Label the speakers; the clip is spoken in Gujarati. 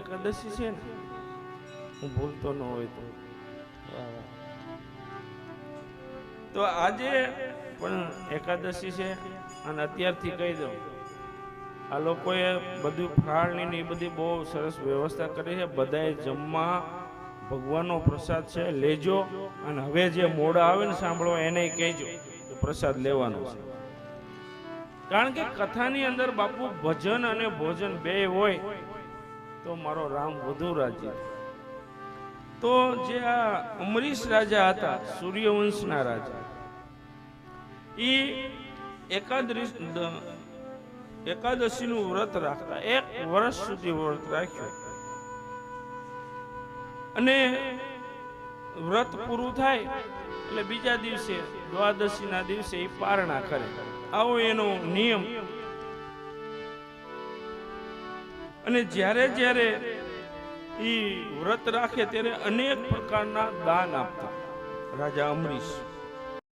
Speaker 1: એકાદશી છે ને, હું ભૂલતો ન હોય તો આજે પણ એકાદશી છે અને અત્યારથી કહી દઉં, આ લોકોએ બધું ફરાળની ને એ બધી બહુ સરસ વ્યવસ્થા કરી છે. બધાએ જમવા ભગવાનનો પ્રસાદ છે લેજો, અને હવે જે મોડા આવે ને સાંભળવા એને કહેજો કે પ્રસાદ લેવાનો છે. કારણ કે કથાની અંદર બાપુ ભજન અને ભોજન બે હોય તો મારો રામ વધુ રાજી. તો જે આ અમરીશ રાજા હતા, સૂર્યવંશના રાજા, એ એકાદશીનું વ્રત રાખતા, 1 વર્ષ સુધી વ્રત રાખ્યું. અને વ્રત પૂરું થાય એટલે બીજા દિવસે દ્વાદશીના દિવસે એ પારણા કરે. આવો એનો નિયમ. અને જ્યારે જ્યારે એ વ્રત રાખે ત્યારે અનેક પ્રકારના દાન આપતા રાજા અમરીશ.